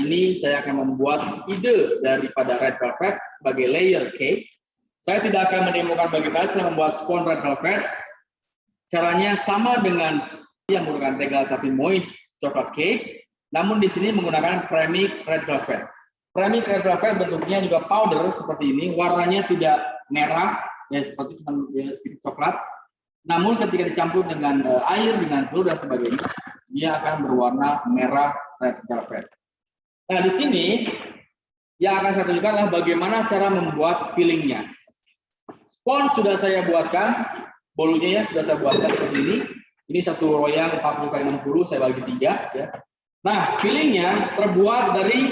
ini saya akan membuat ide daripada red velvet sebagai layer cake. Saya tidak akan mendemokan bagaimana cara membuat spons red velvet. Caranya sama dengan yang menggunakan Regal Satin Moist Chocolate Cake, namun di sini menggunakan premix red velvet. Premix red velvet bentuknya juga powder seperti ini, warnanya tidak merah, ya seperti cuma sedikit coklat. Namun ketika dicampur dengan air, dengan telur dan sebagainya, dia akan berwarna merah red velvet. Nah, di sini yang akan saya tunjukkan adalah bagaimana cara membuat fillingnya. Spons sudah saya buatkan, bolunya ya sudah saya buatkan seperti ini. Ini satu loyang 40x60, saya bagi 3 ya. Nah, fillingnya terbuat dari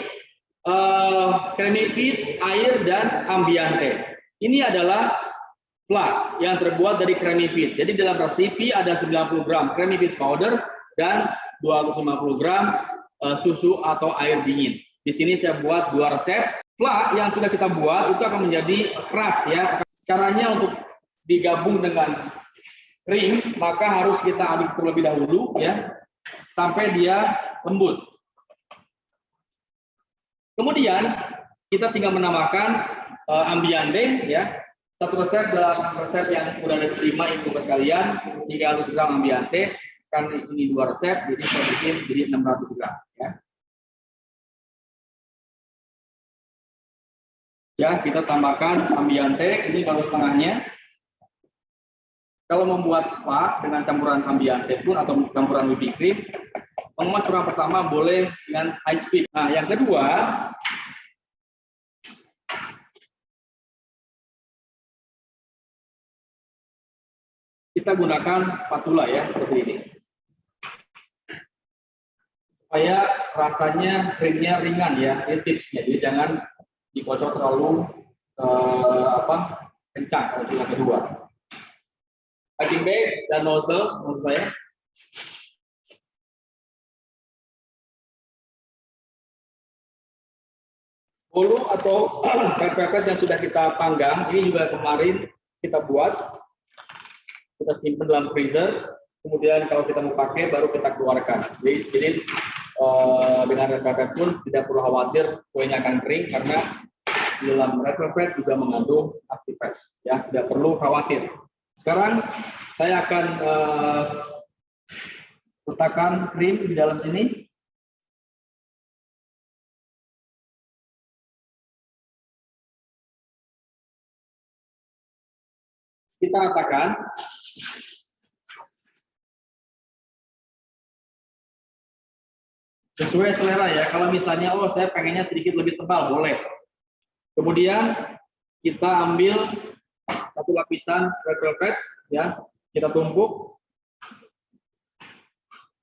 creamy fit, air dan ambiante. Ini adalah flat yang terbuat dari creamy fit. Jadi dalam resipi ada 90 gram creamy fit powder dan 250 gram susu atau air dingin. Di sini saya buat 2 resep. Flat yang sudah kita buat itu akan menjadi keras ya. Caranya untuk digabung dengan krim, maka harus kita aduk terlebih dahulu ya sampai dia lembut. Kemudian kita tinggal menambahkan ambiante ya. Satu resep dalam resep yang sudah diterima ibu sekalian 300 gram ambiante, kan ini 2 resep, jadi saya bikin jadi 600 gram ya. Ya, kita tambahkan ambiante, ini baru setengahnya. Kalau membuat pak dengan campuran ambiante pun atau campuran whipping cream, penguat pertama boleh dengan high speed. Nah, yang kedua, kita gunakan spatula ya, seperti ini. Supaya rasanya krimnya ringan ya, ini tipsnya. Jadi jangan dikocok terlalu kencang kalau yang kedua. Piping bag dan nozzle menurut saya. Bolu atau red velvet yang sudah kita panggang, ini juga kemarin kita buat. Kita simpan dalam freezer, kemudian kalau kita mau pakai baru kita keluarkan. Jadi dengan red velvet pun tidak perlu khawatir kuenya akan kering karena di dalam red velvet juga mengandung actifaz, ya tidak perlu khawatir. Sekarang saya akan letakkan krim di dalam sini. Kita ratakan. Sesuai selera ya. Kalau misalnya saya pengennya sedikit lebih tebal, boleh. Kemudian kita ambil satu lapisan red velvet ya, kita tumpuk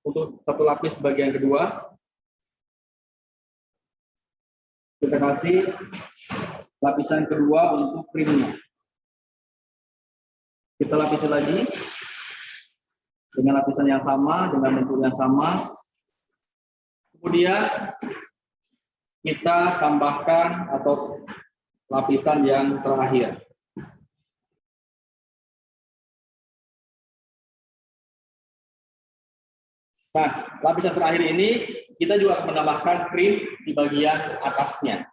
untuk satu lapis bagian kedua. Kita kasih lapisan kedua untuk krimnya. Kita lapisi lagi dengan lapisan yang sama, dengan bentuk yang sama. Kemudian kita tambahkan atau lapisan yang terakhir. Nah, lapisan terakhir ini kita juga menambahkan krim di bagian atasnya.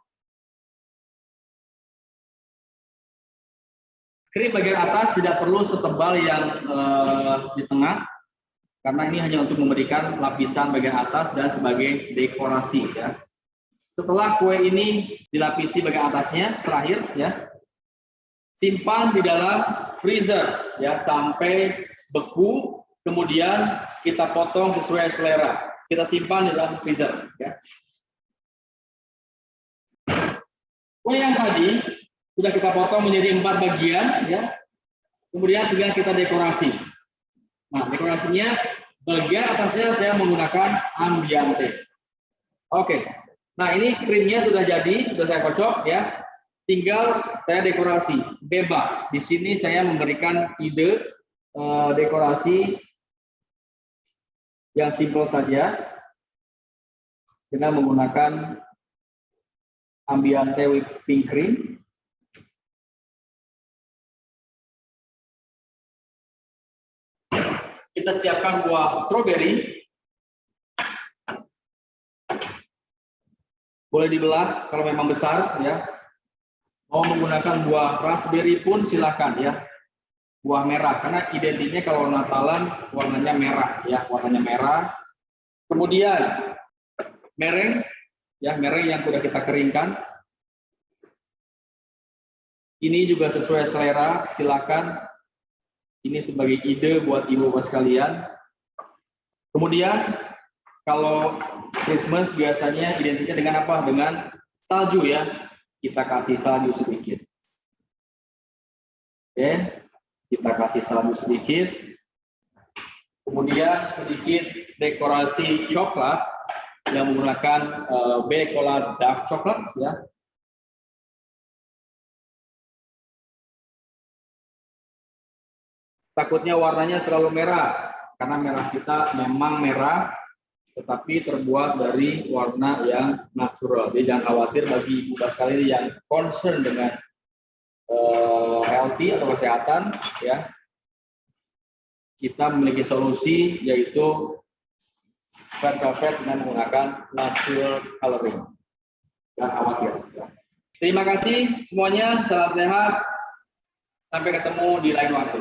Krim bagian atas tidak perlu setebal yang di tengah, karena ini hanya untuk memberikan lapisan bagian atas dan sebagai dekorasi ya. Setelah kue ini dilapisi bagian atasnya, terakhir ya, simpan di dalam freezer ya sampai beku, kemudian kita potong sesuai selera. Kita simpan di dalam freezer ya. Kue yang tadi sudah kita potong menjadi 4 bagian ya. Kemudian tinggal kita dekorasi. Nah, dekorasinya bagian atasnya saya menggunakan ambiante. Oke. Nah, ini krimnya sudah jadi, sudah saya kocok ya. Tinggal saya dekorasi bebas. Di sini saya memberikan ide dekorasi yang simpel saja dengan menggunakan ambiante whipping cream. Kita siapkan buah stroberi. boleh dibelah kalau memang besar ya. Mau menggunakan buah raspberry pun silakan ya. Buah merah karena identiknya kalau Natalan warnanya merah ya, warnanya merah. Kemudian mereng ya, mereng yang sudah kita keringkan. Ini juga sesuai selera, silakan. Ini sebagai ide buat ibu bapak sekalian. Kemudian kalau Christmas biasanya identiknya dengan apa? Dengan salju ya. Kita kasih salju sedikit. Oke, kita kasih salju sedikit. Kemudian sedikit dekorasi coklat yang menggunakan Becola dark chocolate ya. Takutnya warnanya terlalu merah karena merah kita memang merah tetapi terbuat dari warna yang natural. Jadi jangan khawatir bagi ibu sekalian yang concern dengan healthy atau kesehatan ya. Kita memiliki solusi yaitu red velvet dengan menggunakan natural coloring. Jangan khawatir. Ya. Terima kasih semuanya, salam sehat. Sampai ketemu di lain waktu.